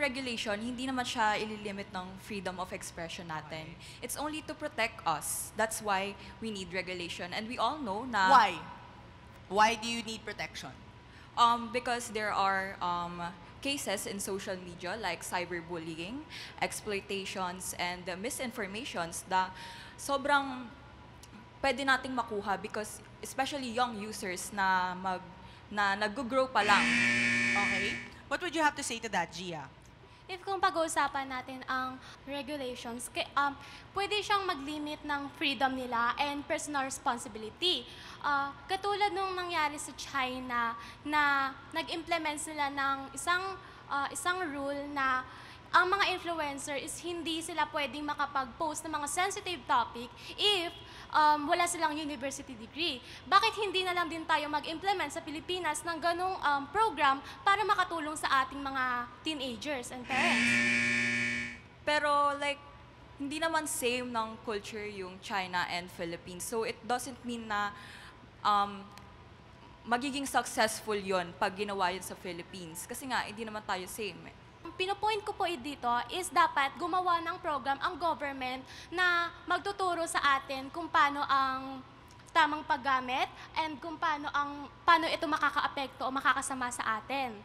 regulation, hindi naman siya ililimit ng freedom of expression natin. It's only to protect us. That's why we need regulation. And we all know na... Why? Why do you need protection? Because there are cases in social media like cyberbullying, exploitations, and misinformations na sobrang pwede nating makuha because especially young users na nag-grow pa lang. Okay. What would you have to say to that, Gia? If kung pag-uusapan natin ang regulations, pwede siyang mag-limit ng freedom nila and personal responsibility. Katulad nung nangyari sa China na nag-implement sila ng isang rule na ang mga influencer is hindi sila pwedeng makapag-post ng mga sensitive topic if wala silang university degree. Bakit hindi na lang din tayo mag-implement sa Pilipinas ng ganong program para makatulong sa ating mga teenagers and parents? Pero like, hindi naman same ng culture yung China and Philippines. So it doesn't mean na magiging successful yon pag ginawa yun sa Philippines. Kasi nga, hindi naman tayo same. Pinopoint ko po dito is dapat gumawa ng program ang government na magtuturo sa atin kung paano ang tamang paggamit and kung paano ito makakaapekto o makakasama sa atin.